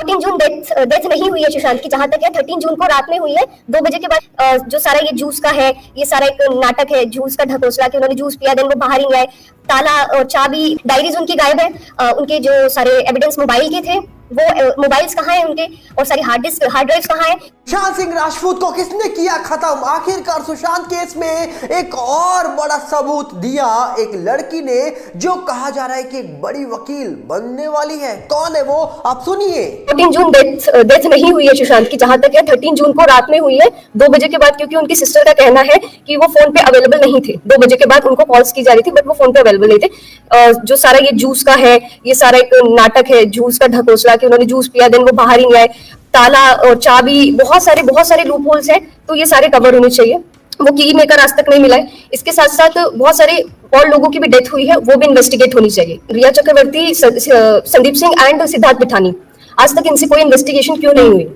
14 जून death नहीं हुई है सुशांत की, जहां तक है 13 जून को रात में हुई है 2 बजे के बाद। जो सारा ये जूस का है, ये सारा एक नाटक है, जूस का ढकोसला कि उन्होंने जूस पिया, देन वो बाहर ही नहीं आए, ताला और चाबी, डायरीज उनकी गायब है, उनके जो सारे एविडेंस मोबाइल के थे वो मोबाइल्स कहाँ हैं उनके, और सारी हार्ड ड्राइव्स कहाँ हैं। सुशांत सिंह राजपूत को किसने किया खत्म? आखिरकार सुशांत केस में एक और बड़ा सबूत दिया एक लड़की ने, जो कहा जा रहा है कि एक बड़ी वकील बनने वाली है। कौन है वो, आप सुनिए। 14 जून डेथ नहीं हुई है सुशांत की, जहां तक है 13 जून को रात में हुई है 2 बजे के बाद, क्योंकि उनकी सिस्टर का कहना है कि वो फोन पे अवेलेबल नहीं थे। 2 बजे के बाद उनको कॉल्स की जा रही थी बट वो फोन पे अवेलेबल नहीं थे। जो सारा ये जूस का है, ये सारा एक नाटक है, जूस का ढकोसला कि उन्होंने जूस पिया, देन वो बाहर ही नहीं आए, ताला और चाबी, बहुत सारे लूप होल्स हैं, तो ये सारे कवर होने चाहिए। वो की मेकर आज तक नहीं मिला है। इसके साथ साथ बहुत सारे और लोगों की भी डेथ हुई है, वो भी इन्वेस्टिगेट होनी चाहिए। रिया चक्रवर्ती, संदीप सिंह एंड सिद्धार्थ पिठानी, आज तक इनसे कोई इन्वेस्टिगेशन क्यों नहीं हुई?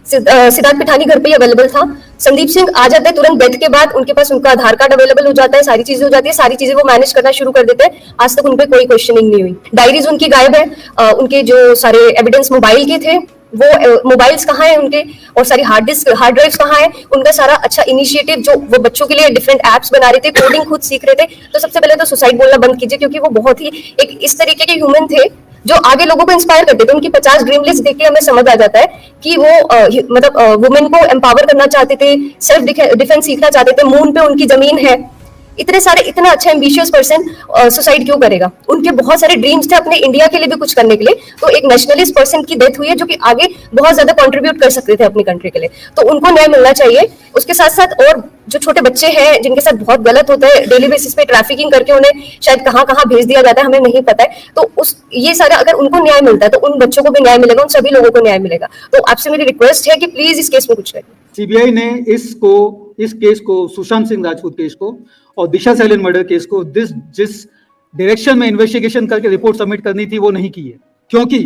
सिद्धार्थ पिठानी घर पे ही अवेलेबल था, संदीप सिंह आ जाते हैं तुरंत डेथ के बाद, उनके पास उनका आधार कार्ड अवेलेबल हो जाता है, सारी चीजें हो जाती है, सारी चीजें वो मैनेज करना शुरू कर देते हैं। आज तक उनपे कोई क्वेश्चनिंग नहीं हुई। डायरीज उनकी गायब है, उनके जो सारे एविडेंस मोबाइल के थे वो मोबाइल्स कहाँ हैं उनके, और सारी हार्ड ड्राइव्स कहाँ हैं, उनका सारा अच्छा इनिशिएटिव, जो वो बच्चों के लिए डिफरेंट एप्स बना रहे थे, कोडिंग खुद सीख रहे थे। तो सबसे पहले तो सुसाइड बोलना बंद कीजिए, क्योंकि वो बहुत ही एक इस तरीके के ह्यूमन थे जो आगे लोगों को इंस्पायर करते थे। उनकी 50 ड्रीम लिस्ट देख के हमें समझ आ जाता है कि वो मतलब वुमेन को एम्पावर करना चाहते थे, सेल्फ डिफेंस सीखना चाहते थे, मून पे उनकी जमीन है। इतना अच्छा एम्बिशियस पर्सन सुसाइड क्यों करेगा? उनके बहुत सारे ड्रीम्स थे अपने इंडिया के लिए भी कुछ करने के लिए। तो एक नेशनलिस्ट पर्सन की डेथ हुई है जो कि आगे बहुत ज्यादा कंट्रीब्यूट कर सकते थे अपनी कंट्री के लिए, तो उनको न्याय मिलना चाहिए। उसके साथ साथ और जो छोटे बच्चे हैं जिनके साथ बहुत गलत होता है, डेली बेसिस पे ट्रैफिकिंग करके उन्हें शायद कहाँ कहाँ भेज दिया जाता है, हमें नहीं पता है। तो ये सारा अगर उनको न्याय मिलता है तो उन बच्चों को भी न्याय मिलेगा, उन सभी लोगों को न्याय मिलेगा। तो आपसे मेरी रिक्वेस्ट है कि प्लीज इस केस में कुछ करिए। सीबीआई ने इस केस को, सुशांत सिंह राजपूत केस को और दिशा सैलन मर्डर केस को जिस डायरेक्शन में इन्वेस्टिगेशन करके रिपोर्ट सबमिट करनी थी वो नहीं की है, क्योंकि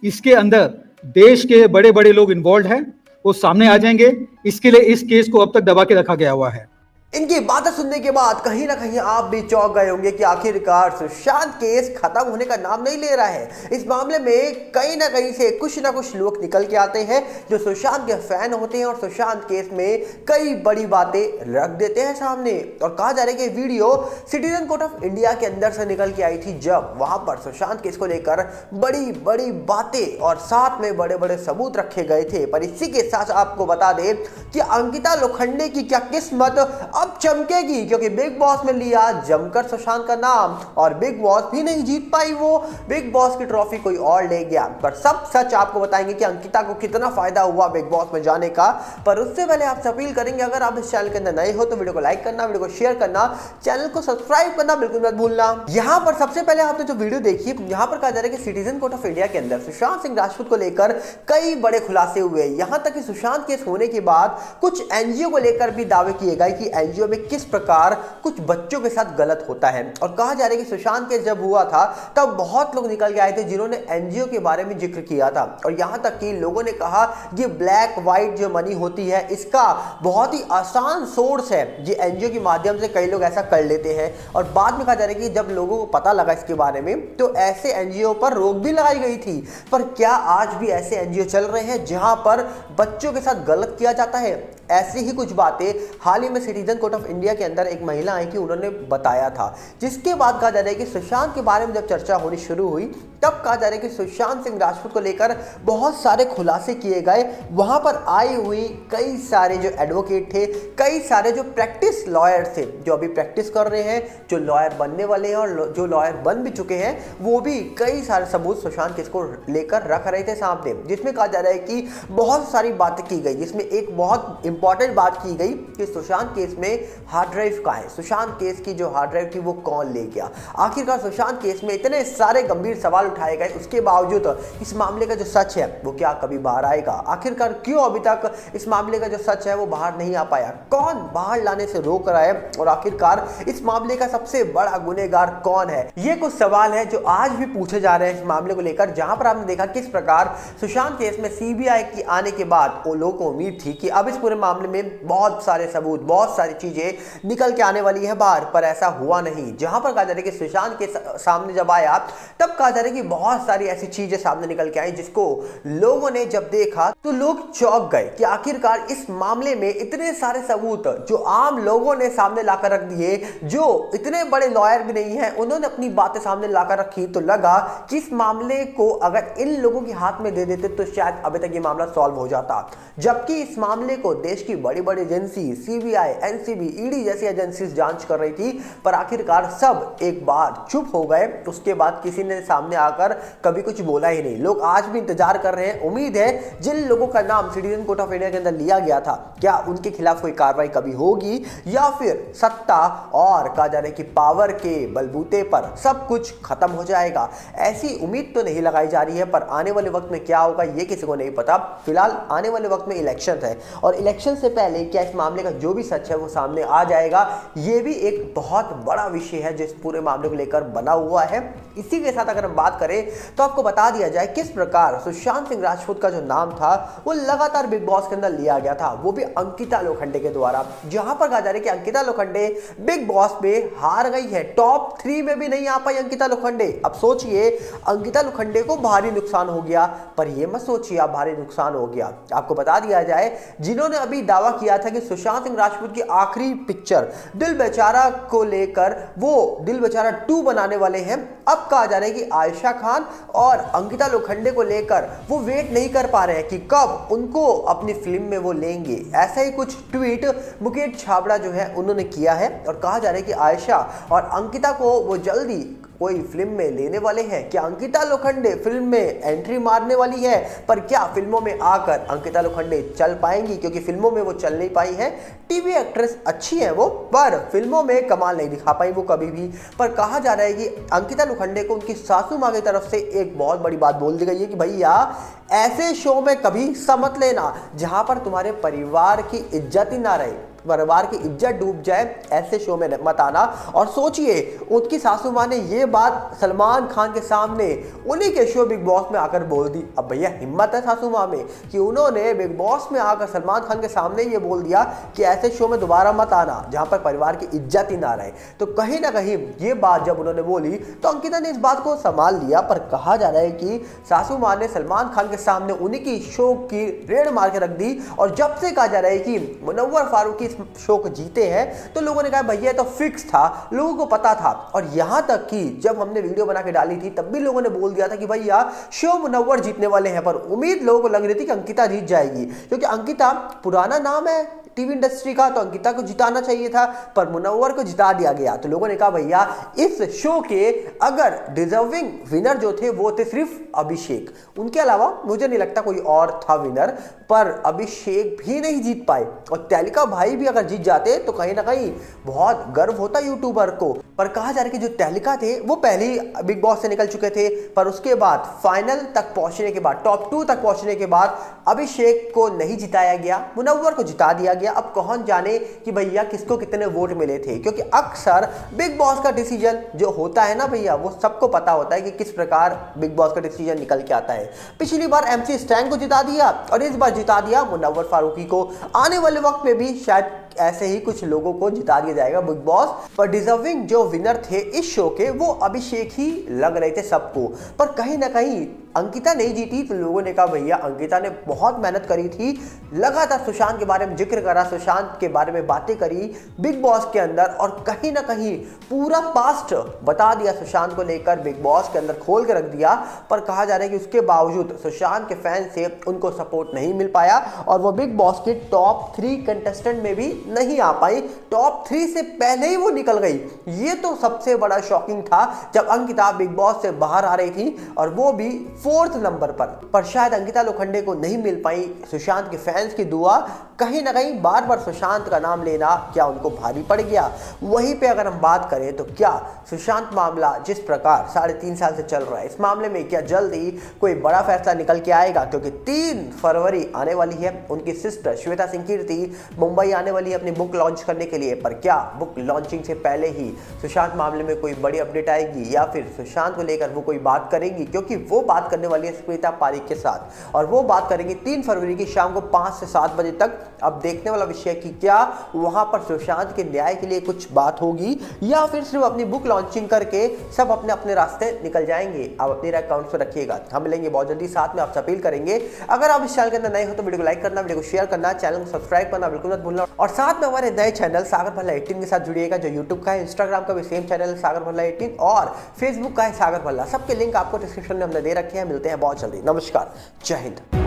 इसके अंदर देश के बड़े बड़े लोग इन्वॉल्व हैं, वो सामने आ जाएंगे। इसके लिए इस केस को अब तक दबा के रखा गया हुआ है। इनकी बातें सुनने के बाद कहीं ना कहीं आप भी चौंक गए होंगे कि आखिरकार सुशांत केस खत्म होने का नाम नहीं ले रहा है। इस मामले में कहीं ना कहीं से कुछ ना कुछ लोग निकल के आते हैं जो सुशांत के फैन होते हैं और सुशांत केस में कई बड़ी बातें रख देते हैं सामने। और कहा जा रहा है कि video citizen court of India के अंदर से निकल के आई थी, जब वहां पर सुशांत केस को लेकर बड़ी बड़ी बातें और साथ में बड़े बड़े सबूत रखे गए थे। पर इसी के साथ आपको बता दें कि अंकिता लोखंडे की क्या किस्मत अब चमकेगी, क्योंकि बिग बॉस में लिया जमकर सुशांत का नाम और बिग बॉस भी नहीं जीत पाई, वो बिग बॉस की ट्रॉफी कोई और ले गया। पर सब सच आपको बताएंगे कि अंकिता को कितना फायदा हुआ बिग बॉस में जाने का। पर उससे पहले आपसे अपील करेंगे, अगर आप इस चैनल के अंदर नए हो तो वीडियो को लाइक करना, वीडियो को शेयर करना, चैनल को सब्सक्राइब करना बिल्कुल मत भूलना। यहाँ पर सबसे पहले आपने जो वीडियो देखी, यहाँ पर कहा जा रहा है कि सिटीजन कोर्ट ऑफ इंडिया के अंदर सुशांत सिंह राजपूत को लेकर कई बड़े खुलासे हुए। यहाँ तक कि सुशांत केस होने के बाद कुछ एनजीओ को लेकर भी दावे किए गए कि एनजीओ में किस प्रकार कुछ बच्चों के साथ गलत होता है। और कहा जा रहा है कि सुशांत केस जब हुआ था तब बहुत लोग निकल के आए थे जिन्होंने एनजीओ के बारे में जिक्र किया था, और यहां तक कि लोगों ने कहा ये ब्लैक व्हाइट जो मनी होती है इसका बहुत ही आसान सोर्स है, ये एनजीओ के माध्यम से कई लोग ऐसा कर लेते हैं। और बाद में कहा जा रहा है कि जब लोगों को पता लगा इसके बारे में तो ऐसे एनजीओ पर रोक भी लगाई गई थी। पर क्या आज भी ऐसे एनजीओ चल रहे हैं जहां पर बच्चों के साथ गलत किया जाता है? ऐसी ही कुछ बातें हाल ही में सिटीजन कोर्ट ऑफ इंडिया के अंदर एक महिला आई कि उन्होंने बताया था, जिसके बाद कहा जा रहा है कि सुशांत के बारे में जब चर्चा होनी शुरू हुई तब कहा जा रहा है कि सुशांत सिंह राजपूत को लेकर बहुत सारे खुलासे किए गए। वहां पर आई हुई कई सारे जो एडवोकेट थे, कई सारे जो प्रैक्टिस लॉयर थे, जो अभी प्रैक्टिस कर रहे हैं, जो लॉयर बनने वाले हैं और जो लॉयर बन भी चुके हैं, वो भी कई सारे सबूत सुशांत केस को लेकर रख रहे थे सामने, जिसमें कहा जा रहा है कि बहुत सारी बातें की गई, जिसमें एक बहुत इंपॉर्टेंट बात की गई कि सुशांत केस में हार्ड ड्राइव कहाँ है, सुशांत केस की जो हार्ड ड्राइव थी वो कौन ले गया। आखिरकार सुशांत केस में इतने सारे गंभीर सवाल उठाए गए, उसके बावजूद इस मामले का जो सच है वो क्या कभी बाहर आएगा? आखिरकार क्यों अभी तक इस मामले का जो सच है वो बाहर नहीं आ पाया? कौन बाहर लाने से रोक रहा है? और आखिरकार इस मामले का सबसे बड़ा गुनहगार कौन है? ये कुछ सवाल है जो आज भी पूछे जा रहे हैं इस मामले को लेकर, जहां पर आपने देखा किस प्रकार सुशांत केस में सीबीआई की आने के बाद वो लोगों को उम्मीद थी कि अब इस पूरे मामले में बहुत सारे सबूत, बहुत सारी चीजें निकल के आने वाली है बाहर, पर ऐसा हुआ नहीं। जहां पर कहा जा रहा है कि सुशांत के सामने जब आया तब कहा जा रहा है कि बहुत सारी ऐसी चीजें सामने निकल के आई जिसको लोगों ने जब देखा तो लोग चौंक गए कि आखिरकार इस मामले में इतने सारे सबूत जो आम लोगों ने सामने लाकर रख दिए, जो इतने बड़े लॉयर भी नहीं है उन्होंने अपनी बातें सामने लाकर रखी, तो लगा कि इस मामले को अगर इन लोगों के हाथ में दे देते तो शायद अभी तक ये मामला सॉल्व हो जाता। जबकि इस मामले को देश की बड़ी बड़ी एजेंसी सीबीआई, एनसीबी, ईडी जैसी एजेंसी जांच कर रही थी, पर आखिरकार सब एक बार चुप हो गए। उसके बाद किसी ने सामने आकर कभी कुछ बोला ही नहीं। लोग आज भी इंतजार कर रहे हैं। उम्मीद है जिन लोगों का नाम सिटीजन कोर्ट ऑफ इंडिया के अंदर लिया गया था, क्या उनके खिलाफ कोई कार्रवाई कभी होगी या फिर सत्ता और कहा जा रहा है कि पावर के बलबूते पर सब कुछ खत्म हो जाएगा। ऐसी उम्मीद तो नहीं लगाई जा रही है, पर आने वाले वक्त में क्या होगा ये किसी को नहीं पता। फिलहाल आने वाले वक्त में इलेक्शन है और इलेक्शन से पहले क्या इस मामले का जो भी सच है वो सामने आ जाएगा, ये भी एक बहुत बड़ा विषय है जो इस पूरे मामले को लेकर बना हुआ है। इसी के साथ अगर हम बात करें तो आपको बता दिया जाए किस प्रकार सुशांत सिंह राजपूत का जो नाम था वो लगातार बिग बॉस के अंदर लिया गया था, वो भी अंकिता लोखंडे के द्वारा। जहां पर कहा जा रहा है कि अंकिता लोखंडे बिग बॉस में हार गई है, टॉप 3 में भी नहीं आ पाई अंकिता लोखंडे। अब सोचिए अंकिता लोखंडे को भारी नुकसान हो गया, पर यह मत सोचिए आप भारी नुकसान हो गया। आपको बता दिया जाए जिन्होंने अभी दावा किया था कि सुशांत सिंह राजपूत की आखिरी पिक्चर दिल बेचारा को लेकर वो दिल बेचारा 2 बनाने वाले हैं, अब कहा जा रहा है कि आयशा खान और अंकिता लोखंडे को लेकर वो वेट नहीं कर पा रहे हैं कि कब उनको अपनी फिल्म में वो लेंगे। ऐसा ही कुछ ट्वीट मुकेश छाबड़ा जो है उन्होंने किया है और कहा जा रहा है कि आयशा और अंकिता को वो जल्दी कोई फिल्म में लेने वाले हैं। क्या अंकिता लोखंडे फिल्म में एंट्री मारने वाली है? पर क्या फिल्मों में आकर अंकिता लोखंडे चल पाएंगी? क्योंकि फिल्मों में वो चल नहीं पाई है, टीवी एक्ट्रेस अच्छी है वो, पर फिल्मों में कमाल नहीं दिखा पाई वो कभी भी। पर कहा जा रहा है कि अंकिता लोखंडे को उनकी सासू माँ की तरफ से एक बहुत बड़ी बात बोल दी गई है कि भैया ऐसे शो में कभी हिस्सा मत लेना जहां पर तुम्हारे परिवार की इज्जत ही ना रहे, परिवार की इज्जत डूब जाए, ऐसे शो में मत आना। और सोचिए उनकी सासू माँ ने ये बात सलमान खान के सामने उन्हीं के शो बिग बॉस में आकर बोल दी। अब भैया हिम्मत है सासू माँ में कि उन्होंने बिग बॉस में आकर सलमान खान के सामने ये बोल दिया कि ऐसे शो में दोबारा मत आना जहां पर परिवार की इज्जत ही ना रहे। तो कहीं ना कहीं ये बात जब उन्होंने बोली तो अंकिता ने इस बात को संभाल लिया। पर कहा जा रहा है कि सासू माँ ने सलमान खान के सामने उन्हीं की शो की रेड मार के रख दी। और जब से कहा जा रहा है कि मुनव्वर फारूकी शो को जीते हैं तो लोगों ने कहा भैया तो फिक्स था, लोगों को पता था। और यहां तक कि जब हमने वीडियो बना के डाली थी तब भी लोगों ने बोल दिया था कि भैया शो मुनव्वर जीतने वाले हैं, पर उम्मीद लोगों को लग रही थी कि अंकिता जीत जाएगी, क्योंकि अंकिता पुराना नाम है टीवी इंडस्ट्री का, तो अंकिता को जिताना चाहिए था, पर मुनव्वर को जिता दिया गया। तो लोगों ने कहा भैया इस शो के अगर डिजर्विंग विनर जो थे वो थे सिर्फ अभिषेक, उनके अलावा मुझे नहीं लगता कोई और था विनर, पर अभिषेक भी नहीं जीत पाए। और तहलका भाई भी अगर जीत जाते तो कहीं ना कहीं बहुत गर्व होता यूट्यूबर को। पर कहा जा रहा है कि जो तहलका थे वो पहले ही बिग बॉस से निकल चुके थे, पर उसके बाद फाइनल तक पहुंचने के बाद, टॉप 2 तक पहुंचने के बाद अभिषेक को नहीं जिताया गया, मुनव्वर को जिता दिया गया। अब कौन जाने कि भैया किसको कितने वोट मिले थे, क्योंकि अक्सर बिग बॉस का डिसीजन जो होता है ना भैया वो सबको पता होता है कि किस प्रकार बिग बॉस का डिसीजन निकल के आता है। पिछली बार MC स्टैन को जिता दिया और इस बार जिता दिया मुनव्वर फारूकी को। आने वाले वक्त में भी शायद ऐसे ही कुछ लोगों को जिता दिया जाएगा बिग बॉस। पर डिजर्विंग जो विनर थे इस शो के वो अभिषेक ही लग रहे थे सबको। पर कहीं ना कहीं अंकिता नहीं जीती तो लोगों ने कहा भैया अंकिता ने बहुत मेहनत करी थी, लगातार सुशांत के बारे में जिक्र करा, सुशांत के बारे में बातें करी बिग बॉस के अंदर, और कहीं ना कहीं पूरा पास्ट बता दिया सुशांत को लेकर बिग बॉस के अंदर खोल के रख दिया। पर कहा जा रहा है कि उसके बावजूद सुशांत के फैन से उनको सपोर्ट नहीं मिल पाया और वो बिग बॉस के टॉप 3 कंटेस्टेंट में भी नहीं आ पाई। टॉप 3 से पहले ही वो निकल गई। ये तो सबसे बड़ा शॉकिंग था जब अंकिता बिग बॉस से बाहर आ रही थी और वो भी 4th नंबर पर शायद अंकिता लोखंडे को नहीं मिल पाई सुशांत के फैंस की दुआ। कहीं ना कहीं बार बार सुशांत का नाम लेना क्या उनको भारी पड़ गया। वहीं पे अगर हम बात करें तो क्या सुशांत मामला जिस प्रकार 3.5 साल से चल रहा है, इस मामले में क्या जल्द ही कोई बड़ा फैसला निकल के आएगा, क्योंकि 3 फरवरी आने वाली है, उनकी सिस्टर श्वेता सिंह कीर्ति मुंबई आने वाली वाली है अपनी बुक लॉन्च करने के लिए, पर क्या बुक लॉन्चिंग से पहले ही सुशांत मामले में कोई बड़ी अपडेट आएगी या फिर सुशांत को लेकर वो कोई बात करेंगी? क्योंकि वो बात करने वाली है स्मिता पारिक के साथ और वो बात करेंगी 3 फरवरी की शाम को 5 से 7 बजे तक। अब देखने वाला विषय है कि क्या वहां पर सुशांत के न्याय के लिए कुछ बात होगी या फिर सिर्फ अपनी बुक लॉन्चिंग करके सब अपने अपने रास्ते निकल जाएंगे। आप अपने अकाउंट में रखिएगा, हम मिलेंगे बहुत जल्दी। साथ में आपसे अपील करेंगे, अगर आप इस चैनल के अंदर नए हो तो वीडियो को लाइक करना, वीडियो को शेयर करना, चैनल को सब्सक्राइब करना बिल्कुल मत भूलना और साथ में हमारे नए चैनल सागर भल्ला 18 के साथ जुड़िएगा, जो यूट्यूब का है, इंस्टाग्राम का भी सेम चैनल है सागर भल्ला 18 और फेसबुक का है सागर भल्ला। सबके लिंक आपको डिस्क्रिप्शन में हमने दे रखे हैं। मिलते हैं बहुत जल्दी। नमस्कार, जय हिंद।